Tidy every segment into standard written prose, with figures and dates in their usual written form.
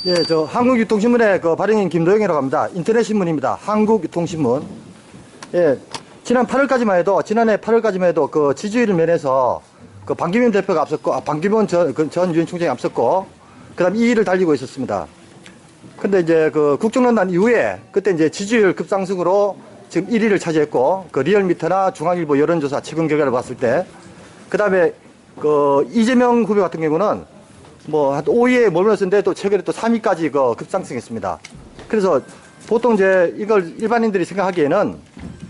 예, 저 한국유통신문의 그 발행인 김도영이라고 합니다. 인터넷 신문입니다. 한국유통신문. 예, 지난해 8월까지만 해도 그 지지율 면에서 그 반기문 대표가 앞섰고, 반기문 전 유엔 총장이 앞섰고, 그 다음 2위를 달리고 있었습니다. 근데 이제 그 국정농단 이후에 그때 이제 지지율 급상승으로 지금 1위를 차지했고, 그 리얼미터나 중앙일보 여론조사 최근 결과를 봤을 때, 그 다음에 그 이재명 후보 같은 경우는 뭐 한 5위에 머물렀는데 또 최근에 또 3위까지 그 급상승했습니다. 그래서 보통 이제 이걸 일반인들이 생각하기에는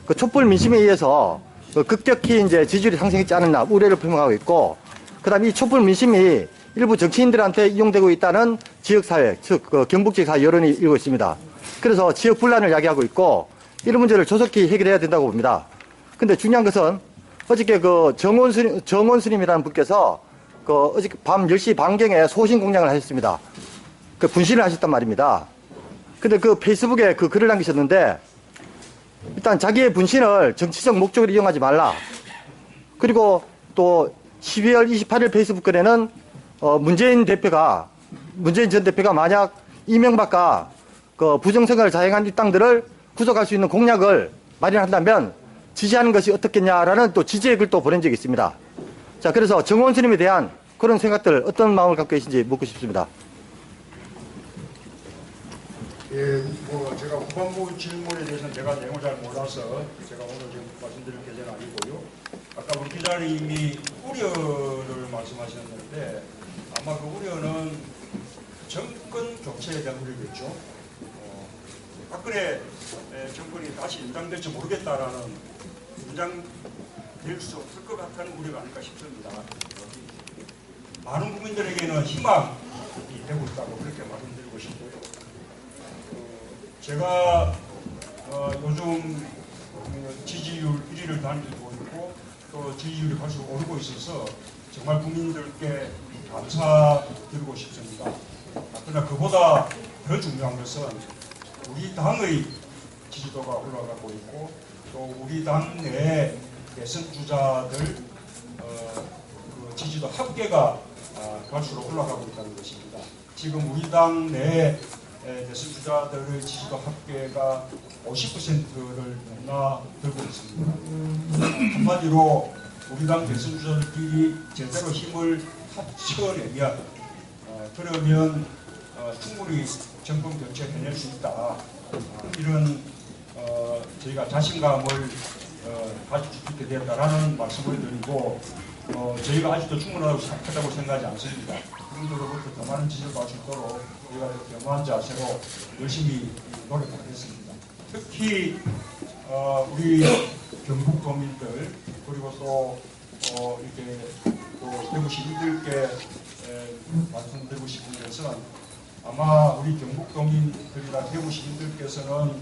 그 촛불 민심에 의해서 그 급격히 이제 지지율이 상승했지 않았나 우려를 표명하고 있고, 그다음에 이 촛불 민심이 일부 정치인들한테 이용되고 있다는 지역사회, 즉 그 경북 지역사회 여론이 일고 있습니다. 그래서 지역 분란을 야기하고 있고 이런 문제를 조속히 해결해야 된다고 봅니다. 근데 중요한 것은 어저께 그 정원 스님이라는 분께서 그 어저께 밤 10시 반경에 소신 공략을 하셨습니다. 그 분신을 하셨단 말입니다. 근데 그 페이스북에 그 글을 남기셨는데, 일단 자기의 분신을 정치적 목적으로 이용하지 말라. 그리고 또 12월 28일 페이스북 글에는 문재인 전 대표가 만약 이명박과 그 부정선거를 자행한 일당들을 구속할 수 있는 공약을 마련한다면 지지하는 것이 어떻겠냐라는 또 지지의 글도 보낸 적이 있습니다. 자, 그래서 정원 스님에 대한 그런 생각들 어떤 마음을 갖고 계신지 묻고 싶습니다. 예, 뭐 제가 후반부 질문에 대해서는 제가 내용을 잘 몰라서 제가 오늘 지금 말씀드릴 계제는 아니고요. 아까 우리 기자님이 우려를 말씀하셨는데 아마 그 우려는 정권 교체에 대한 우려겠죠. 박근혜 정권이 다시 연장될지 모르겠다라는 연장될 수 없을 것 같다는 우려가 아닐까 싶습니다. 많은 국민들에게는 희망이 되고 있다고 그렇게 말씀드리고 싶고요. 제가 요즘 지지율 1위를 달리고 있고 또 지지율이 갈수록 오르고 있어서 정말 국민들께 감사드리고 싶습니다. 그러나 그보다 더 중요한 것은 우리 당의 지지도가 올라가고 있고 또 우리 당 내 대선 주자들 그 지지도 합계가 갈수록 올라가고 있다는 것입니다. 지금 우리 당 내 대선 주자들의 지지도 합계가 50%를 넘나들고 있습니다. 한마디로 우리 당 대선 주자들끼리 제대로 힘을 합쳐내면 그러면 충분히 정권 교체 해낼 수 있다. 이런 저희가 자신감을 가질 수 있게 되었다라는 말씀을 드리고 저희가 아직도 충분하다고 생각하지 않습니다. 국민들로부터 더 많은 지지를 받을 수 있도록 저희가 겸허한 자세로 열심히 노력하겠습니다. 특히 우리 경북도민들 그리고 또 이렇게 또 대구 시민들께 말씀드리고 싶은 것은 아마 우리 경북도민들이나 대구 시민들께서는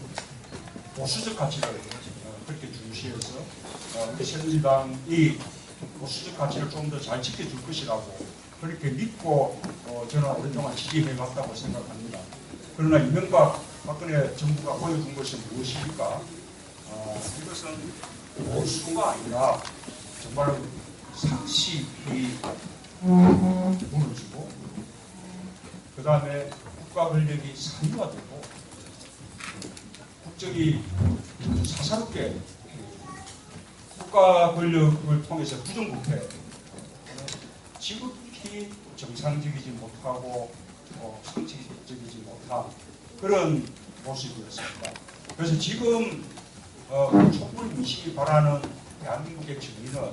보수적 가치를 그렇게 중시해서 우리 새누리당이 보수적 가치를 좀 더 잘 지켜줄 것이라고 그렇게 믿고 저는 오랫동안 지지해 왔다고 생각합니다. 그러나 이명박 박근혜 정부가 보여준 것이 무엇입니까? 이것은 보수가 아니라 정말 상식이 무너지고 그 다음에 국가 권력이 산화되고 국정이 사사롭게 국가 권력을 통해서 부정부패 지극히 정상적이지 못하고 상식적이지 못한 그런 모습이었습니다. 그래서 지금 촛불 민심이 바라는 대한민국의 정의는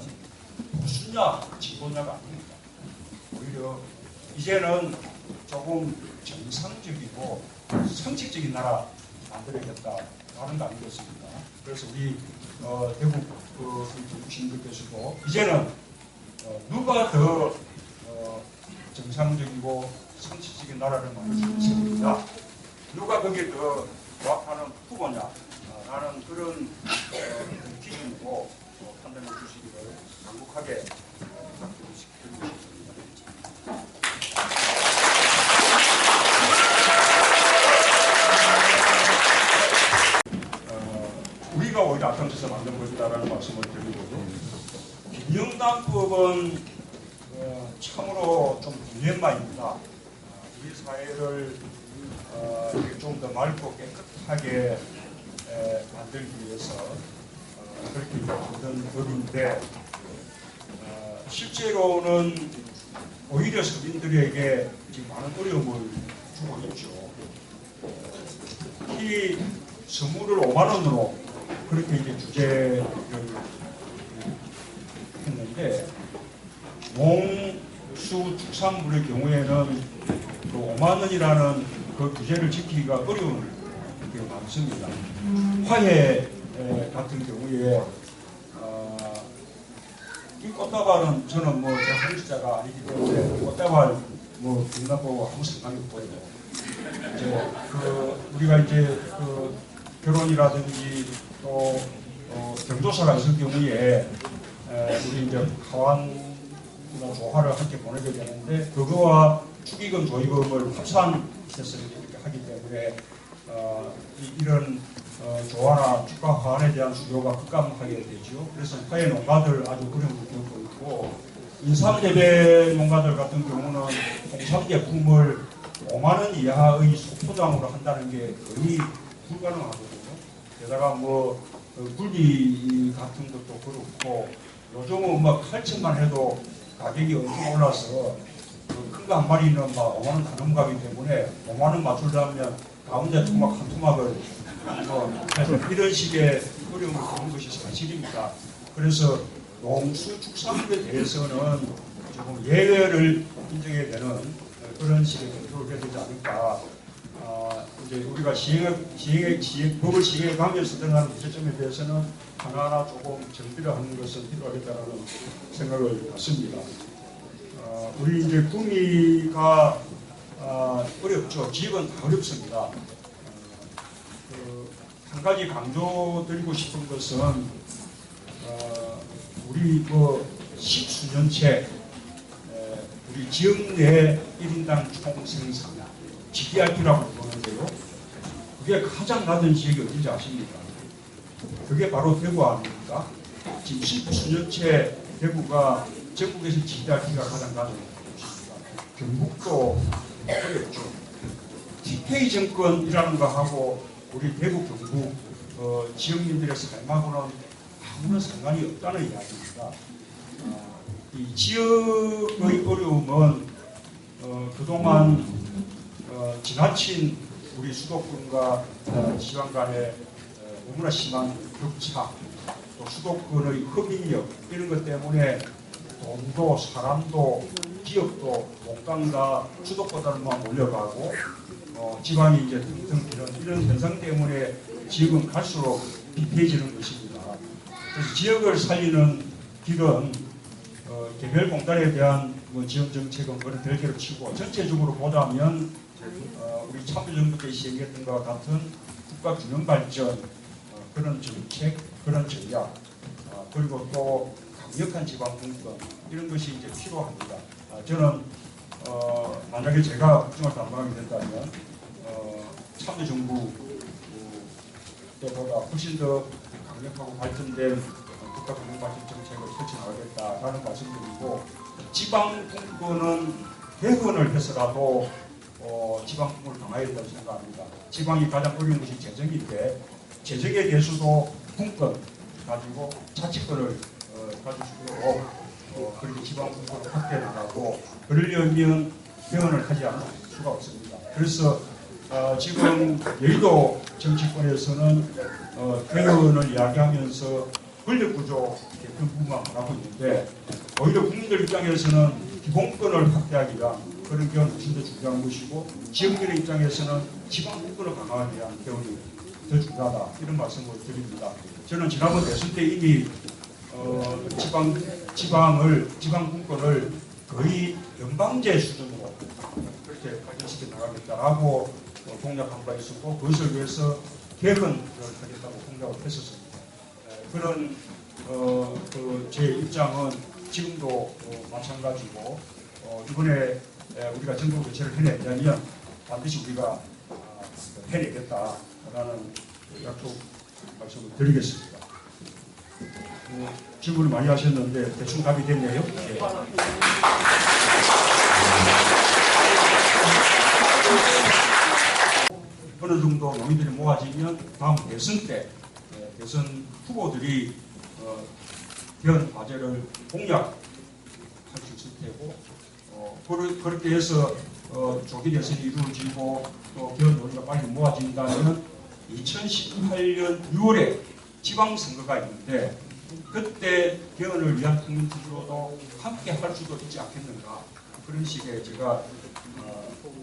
보수냐 진보냐가 아닙니다. 오히려 이제는 조금 정상적이고 상식적인 나라 만들어야겠다라는 거 아니겠습니까? 그래서 우리 대구 시민들께서도 이제는 누가 더 정상적이고 상식적인 나라를 만들 수 있습니다. 누가 거기에 더 부합하는 후보냐 라는 그런 기준으로 판단해 주시기를 간곡하게 부탁드리고 싶습니다. 우리가 오히려 앞장서서 만들고 있다는 말씀을 드리고요. 김영란법은 참으로 좀 딜레마입니다. 우리 사회를 좀 더 맑고 깨끗하게 만들기 위해서 그렇게 만든 법인데 실제로는 오히려 서민들에게 지금 많은 어려움을 주고 있죠. 특히 선물을 5만 원으로 그렇게 이제 주제를 했는데 농수축산물의 경우에는 그 5만 원이라는 그 규제를 지키기가 어려운 게 많습니다. 화훼 같은 경우에 이 꽃다발은 저는 뭐 제가 한국자가 아니기 때문에 꽃다발 뭐 빛나고 아무 생각이 없고요. 이제 우리가 이제 결혼이라든지 또 경조사가 있을 경우에 우리 이제 하완이나 조화를 함께 보내게 되는데 그거와 축의금 조의금을 합산해서 이렇게 하기 때문에 이런 조화나 축가 화환에 대한 수요가 급감하게 되죠. 그래서 화훼 농가들 아주 어려움을 겪고 있고 인삼재배 농가들 같은 경우는 홍삼 제품을 5만 원 이하의 소포장으로 한다는 게 거의 불가능하거든요. 게다가 뭐 굴비 같은 것도 그렇고 요즘은 막 칼집만 해도 가격이 엄청 올라서 큰 거 한 마리는 막 5만 원 다 넘어가기 때문에 5만 원 맞추려면 가운데 토막 한 토막을 이런 식의 어려움을 겪는 것이 사실입니다. 그래서 농수축산물에 대해서는 조금 예외를 인정해야 되는 그런 식의 검토를 해야 되지 않을까. 이제 우리가 법을 시행해 가면서 드러나는 문제점에 대해서는 하나하나 조금 정비를 하는 것은 필요하겠다는 생각을 갖습니다. 우리 이제 구미가 어렵죠. 지역은 다 어렵습니다. 한 가지 강조드리고 싶은 것은 우리 뭐 십수년째 우리 지역 내 1인당 총생산 GDP라고 부르는데요. 그게 가장 낮은 지역이 어딘지 아십니까? 그게 바로 대구 아닙니까? 지금 십수년째 대구가 전국에서 GDP가 가장 낮은 곳입니다. 경북도 어렵죠. TK 정권이라는 거 하고 우리 대구 경북 지역민들의 삶하고는 아무런 상관이 없다는 이야기입니다. 이 지역의 어려움은 그동안 지나친 우리 수도권과 지방 간의 너무나 심한 격차, 또 수도권의 흡인력 이런 것 때문에 돈도 사람도 기업도 목강다 수도보다는 몰려가고 지방이 이제 등등 이런 현상 때문에 지역은 갈수록 비폐해지는 것입니다. 그래서 지역을 살리는 길은 개별 공단에 대한 지원 정책은 그런 별개로 치고 전체적으로 보자면 우리 참여정부 때 시행했던 것과 같은 국가 균형 발전 그런 정책, 그런 전략 그리고 또 강력한 지방 분권 이런 것이 이제 필요합니다. 저는 만약에 제가 국정을 담당하게 된다면 참여정부 때보다 훨씬 더 강력하고 발전된 국가 균형 발전 정책을 펼쳐나가겠다라는 말씀드리고 지방 분권은 개헌을 해서라도 지방 분권을 강화해야 된다고 생각합니다. 지방이 가장 어려운 것이 재정인데 재정에 대해서도 분권 가지고 자치권을 가질 수 있도록 그렇게 지방 분권을 확대해 나가고 그러려면 개헌을 하지 않을 수가 없습니다. 그래서 지금 여의도 정치권에서는 개헌을 이야기하면서 권력구조 개편 부분만 하고 있는데 오히려 국민들 입장에서는 기본권을 확대하기 위한 그런 개헌이 훨씬 더 중요한 것이고 지역민의 입장에서는 지방분권을 강화하기 위한 개헌이 더 중요하다 이런 말씀을 드립니다. 저는 지난번 대선 때 이미 지방분권을 거의 연방제 수준으로 그렇게 발전시켜 나가겠다라고 공약한 바 있었고 그것을 위해서 개헌을 하겠다고 공약을 했었습니다. 그런 제 입장은 지금도 마찬가지고 이번에 우리가 전국 교체를 해내려면 반드시 우리가 해내겠다라는 약속 말씀을 드리겠습니다. 질문을 많이 하셨는데 대충 답이 됐네요. 네. 어느 정도 농민들이 모아지면 다음 대선 때 대선 후보들이 개헌 과제를 공약할 수 있을 테고 그렇게 해서 조기 대선이 이루어지고 또 개헌 논의가 빨리 모아진다면 2018년 6월에 지방선거가 있는데 그때 개헌을 위한 국민투표도 함께 할 수도 있지 않겠는가 그런 식의 제가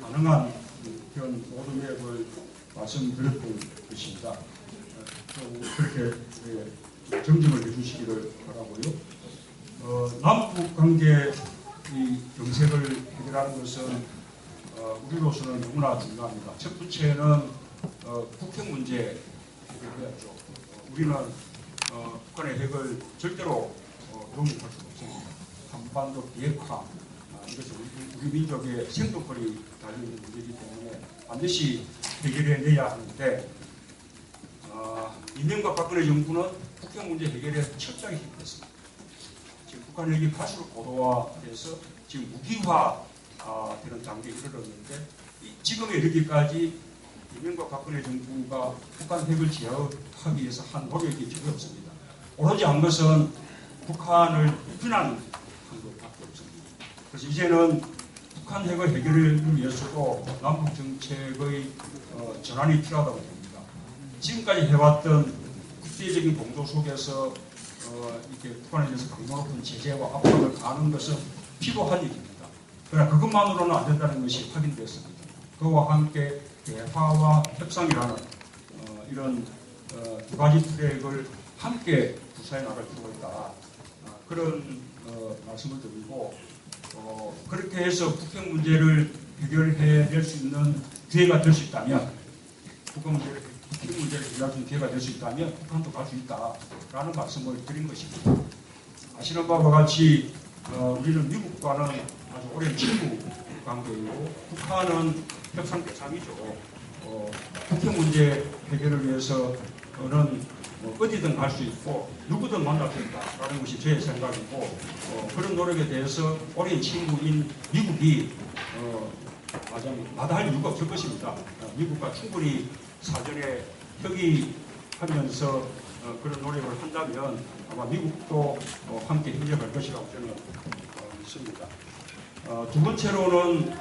가능한 개헌 로드맵을 말씀드렸던 것입니다. 그렇게 정정을 해주시기를 바라고요. 남북 관계 이 경색을 해결하는 것은 우리로서는 너무나 중요합니다. 첫 번째는 북핵 문제 해결해야죠. 우리는 북한의 핵을 절대로 용납할 수 없습니다. 한반도 비핵화 이것은 우리 민족의 생존권이 달려있는 문제이기 때문에 반드시 해결해내야 하는데 이명박 박근혜 정부는 북핵 문제 해결에 철저히 힘들었습니다. 지금 북한 핵이 갈수록 고도화돼서 지금 무기화 되는 단계에 이르렀는데 지금에 이르기까지 이명박 박근혜 정부가 북한 핵을 제어하기 위해서 한 노력이 전혀 없습니다. 오로지 한 것은 북한을 비난한 것밖에 없습니다. 그래서 이제는 북한 핵의 해결을 위해서도 남북 정책의 전환이 필요하다고 봅니다. 지금까지 해왔던 국제적인 공조 속에서 이렇게 북한에 대해서 강도 높은 제재와 압박을 가하는 것은 필요한 일입니다. 그러나 그것만으로는 안 된다는 것이 확인됐습니다. 그와 함께 대화와 협상이라는 이런 두 가지 트랙을 함께 구사해 나갈 필요가 있다. 그런 말씀을 드리고 그렇게 해서 북핵 문제를 해결해낼 수 있는 기회가 될 수 있다면 북핵 문제를 해결할 수 있는 기회가 될 수 있다면 북한도 갈 수 있다라는 말씀을 드린 것입니다. 아시는 바와 같이 우리는 미국과는 아주 오랜 친구 관계이고 북한은 협상 대상이죠. 북핵 문제 해결을 위해서는 어디든 갈 수 있고 누구든 만날 수 있다라는 것이 제 생각이고 그런 노력에 대해서 오랜 친구인 미국이 마다할 이유가 없을 것입니다. 미국과 충분히 사전에 협의하면서 그런 노력을 한다면 아마 미국도 함께 협력할 것이라고 저는 믿습니다. 두 번째로는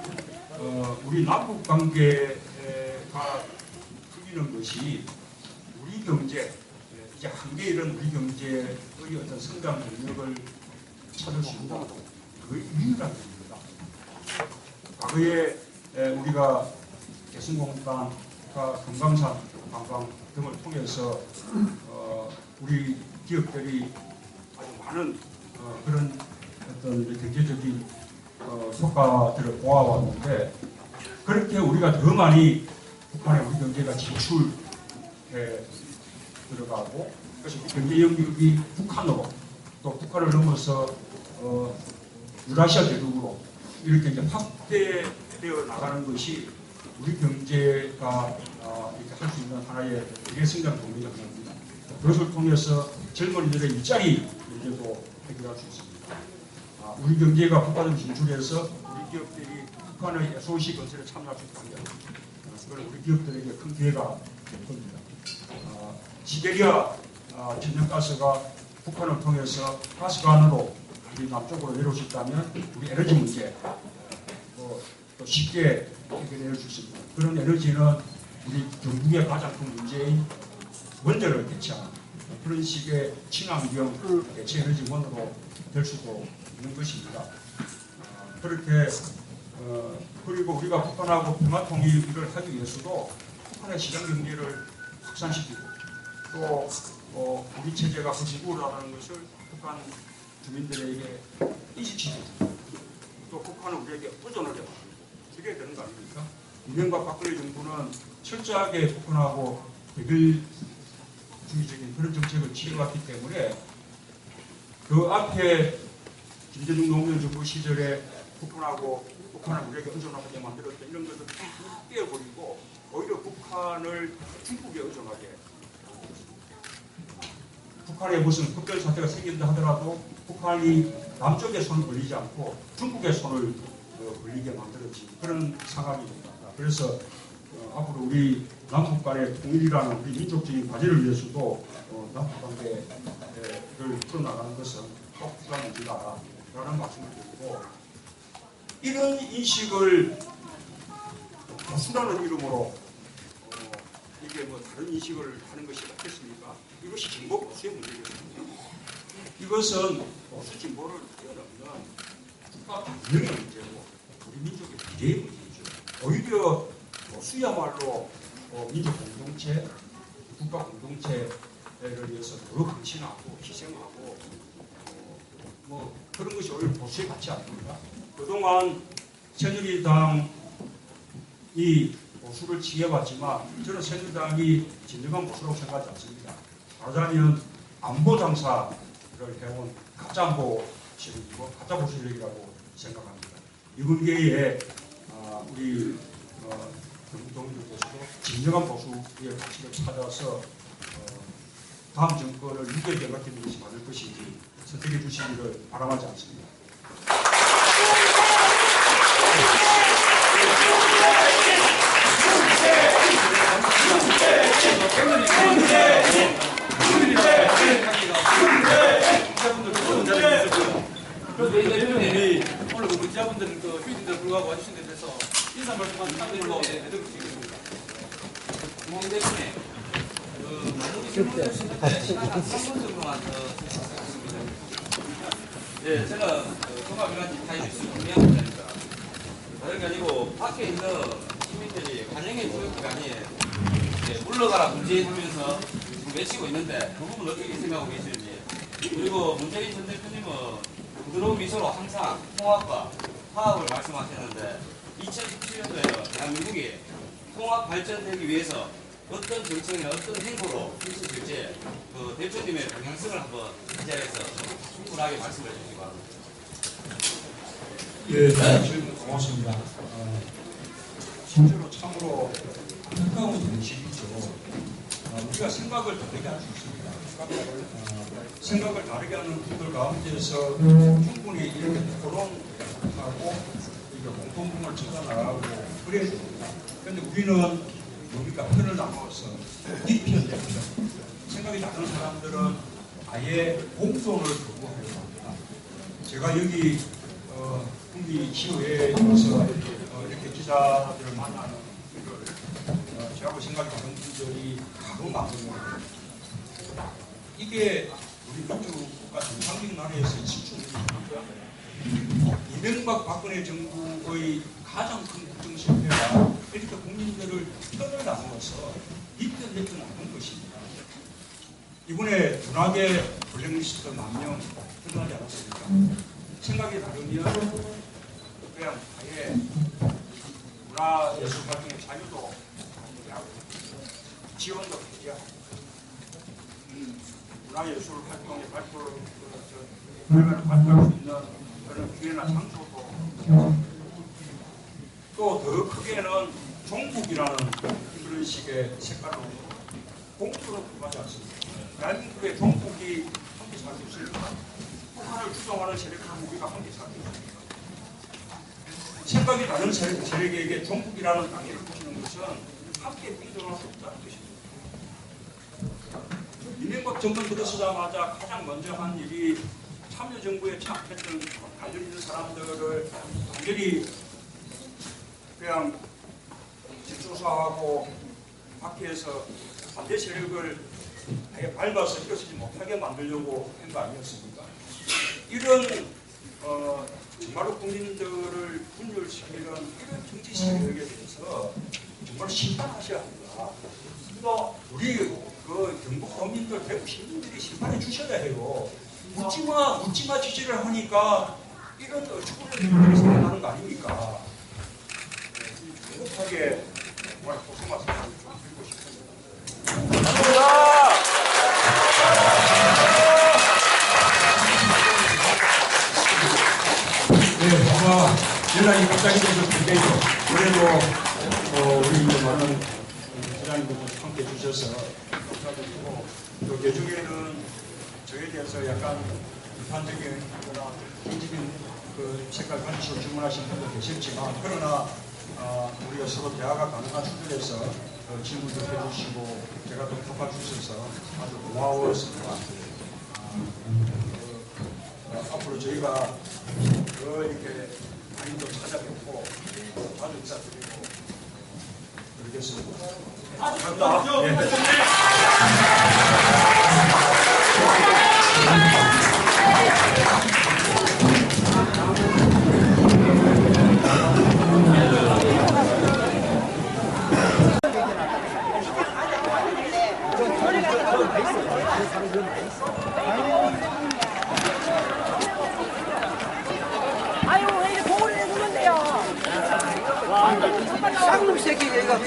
우리 남북 관계가 풀리는 것이 우리 경제 이제 한계 이런 우리 경제의 어떤 성장 능력을 찾을 수 있는 그의 유일한 길입니다. 과거에 우리가 개성공단과 금강산 관광 등을 통해서 우리 기업들이 아주 많은 그런 어떤 경제적인 효과들을 보아왔는데 그렇게 우리가 더 많이 북한에 우리 경제가 진출해 들어가고 그래서 우리 경제 영역이 북한으로 또 북한을 넘어서 유라시아 대륙으로 이렇게 이제 확대되어 나가는 것이 우리 경제가 이렇게 할 수 있는 하나의 미래 성장 동력이 됩니다. 그것을 통해서 젊은이들의 일자리 문제도 해결할 수 있습니다. 우리 경제가 북한으로 진출해서 우리 기업들이 북한의 SOC 건설에 참여할 수 있다면 그건 우리 기업들에게 큰 기회가 될 겁니다. 시베리아 천연가스가 북한을 통해서 가스관으로 우리 남쪽으로 내려올 수 있다면 우리 에너지 문제 또 쉽게 해결할 수 있습니다. 그런 에너지는 우리 경북의 가장 큰 문제인 원전을 대체하는 그런 식의 친환경 대체 에너지원으로 될 수도 있는 것입니다. 그렇게 그리고 우리가 북한하고 평화통일을 하기 위해서도 북한의 시장 경제를 확산시키고 또 우리 체제가 훨씬 우월하다는 것을 북한 주민들에게 인식시키고 또 북한은 우리에게 의존하게 만들고 이래야 되는 거 아닙니까? 이명박 박근혜 정부는 철저하게 북한하고 대결주의적인 그런 정책을 취해왔기 때문에 그 앞에 김대중 노무현 정부 시절에 북한을 우리에게 의존하게 만들었던 이런 것을 다 떼어버리고 오히려 북한을 중국에 의존하게 북한에 무슨 특별 사태가 생긴다 하더라도 북한이 남쪽의 손을 벌리지 않고 중국의 손을 벌리게 만들어진 그런 상황입니다. 그래서 앞으로 우리 남북 간의 통일이라는 우리 민족적인 과제를 위해서도 남북 관계를 풀어나가는 것은 꼭 필요한 문제다라는 말씀을 드리고, 이런 인식을 보수라는 이름으로 이게 뭐 다른 인식을 하는 것이 맞겠습니까? 이것이 진보 보수의 문제거든요. 이것은 보수 진보를 뛰어넘는 국가 반영의 문제고 우리 민족의 미래의 문제죠. 오히려 보수야말로 민족 공동체, 국가 공동체를 위해서 더 헌신하고 희생하고 뭐 그런 것이 오히려 보수에 맞지 않습니까? 그동안 새누리당이 보수를 지켜봤지만 저는 새누리당이 진정한 보수라고 생각하지 않습니다. 말하자면 안보 장사를 해온 가짜 안보 세력이고 가짜 보수 세력이라고 생각합니다. 이분계에 우리 동료들께서도 진정한 보수의 가치를 찾아서 다음 정권을 6개월 연합팀 것이 받을 것인지 선택해 주시기를 바람하지 않습니다. 대표님이 오늘 그 기자분들 그 휴진들 불구하고 와주신 데 대해서 인사 말씀만 부탁드리고 내드리겠습니다. 김홍 대표님, 마무리 질문 주시는데 시간 한 3분 정도만 더 주시겠습니다. 예, 제가 종합일간지 타임뉴스 준비한 문제입니다. 다른 게 아니고 밖에 있는 시민들이 관영의 교육기관이 물러가라 문재인 하면서 지금 외치고 있는데 그 부분 어떻게 생각하고 계시는지, 그리고 문재인 전 대표님은 부드러운 미소로 항상 통합과 화합을 말씀하셨는데 2017년도에 대한민국이 통합 발전되기 위해서 어떤 정책이나 어떤 행보로 펼쳐질지 그 대표님의 방향성을 한번 이 자리에서 충분하게 말씀해 주시기 바랍니다. 예, 질문 고맙습니다. 진짜로 참으로 안타까운 현실이죠. 우리가 생각을 다르게 할 수 있습니다. 생각을 다르게 하는 분들 가운데서 충분히 이렇게 토론하고 공통점을 찾아 나가고 그래야 됩니다. 그런데 우리는 우리가 편을 나누어서 뒷편, 내편 생각이 다른 사람들은 아예 공존을 거부하려고 합니다. 제가 여기 국리 시의회에서 이렇게 기자들을 만나는 걸 저하고 생각이 다른 분들이 가끔 만나는 이게 우리 민주국가 정상적인 나라에서의 실존입니다. 이명박 박근혜 정부의 가장 큰 국정 실패가 이렇게 국민들을 편을 나누어서 이편 내편 나눈 것입니다. 이번에 문학의 블랙리스트 만명 끝나지 않았습니까? 생각이 다르면 그냥 아예 문화예술 활동의 자유도 하고 지원도 해야 문화예술 활동에 발표할 수 있는 그런 기회나 장소도 또 더 크게는 종북이라는 그런 식의 색깔로 공부로 불과하지 않습니다. 대한민국의 종북이 함께 살고 있습니다. 북한을 추종하는 세력과 우리가 함께 살고 있습니다. 생각이 다른 세력에게 종북이라는 단계를 붙이는 것은 함께 공존할 수 없다는 것입니다. 이명박 정권 들어서자마자 가장 먼저 한 일이 참여정부에 참여했던 관련 있는 사람들을 완전히 그냥 뒷조사하고 밖에서 반대 세력을 아예 밟아서 일어서지 못하게 만들려고 한 거 아니었습니까? 이런 정말로 국민들을 분열시키는 이런 정치 세력에 대해서 정말 심판하셔야 합니다. 또 우리 그 경북 국민들, 대구 시민들이 심판해 주셔야 해요. 묻지마 지지를 하니까 이런 어처구니없는 일이 생겨나는 거 아닙니까? 행복하게 정말 고생 말씀 좀 드리고 싶습니다. 감사합니다. 네, 아마 연락이 갑자기 돼서 그때죠. 그래도 우리 많은 기자님들 함께 해주셔서 감사드리고, 또 개중에는 저에 대해서 약간 비판적인 거나 개인적인 그 색깔 가지고 질문하시는 분도 계셨지만, 그러나 우리가 서로 대화가 가능한 수준에서 질문도 해주시고 제가 또 답할 수 있어서 아주 고마웠습니다. 앞으로 저희가 더 이렇게 많이 좀 찾아뵙고 자주 인사드리고 그러겠습니다. 감사합니다. 아유 왜 이렇게 공을 내주는데요? 쌍놈 새끼 얘가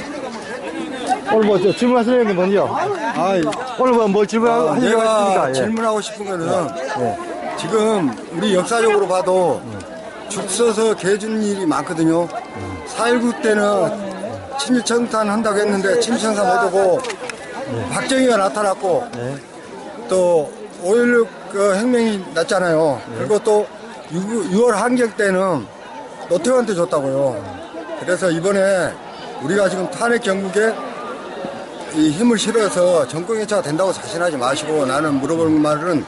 오늘 뭐 질문하시는 게 뭔지요? 오늘 뭐 질문하시는 게 내가 있습니까? 예. 질문하고 싶은 거는 지금 우리 역사적으로 봐도 죽 서서 개 주는 일이 많거든요. 4.19 때는 친일청산 한다고 했는데 친일청산 못하고 박정희가 나타났고 또 5.16 그 혁명이 났잖아요. 그리고 또 6월 한경 때는 노태우한테 줬다고요. 그래서 이번에 우리가 지금 탄핵 정국에 이 힘을 실어서 정권교체가 된다고 자신하지 마시고 나는 물어보는 말은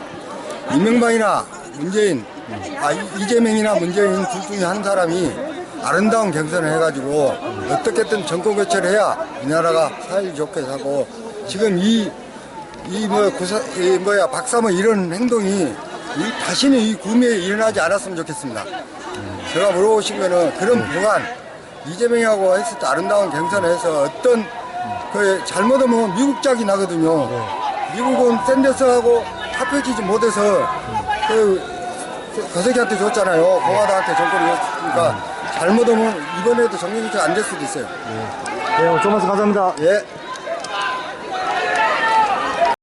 이명박이나 문재인, 이재명이나 문재인 둘 중에 한 사람이 아름다운 경선을 해가지고 어떻게든 정권교체를 해야 이 나라가 사이좋게 사고 지금 박사모 이런 행동이 다시는 이 구미에 일어나지 않았으면 좋겠습니다. 제가 물어보신 거는 그런 보안, 이재명하고 했을 때 아름다운 경선을 해서 어떤 잘못하면 미국 짝이 나거든요. 미국은 샌더스하고 합해지지 못해서 그 새끼한테 줬잖아요. 공화당한테 정권을 줬으니까 잘못하면 이번에도 정권교체가 안 될 수도 있어요. 네, 오늘 좋은 말씀 감사합니다. 예.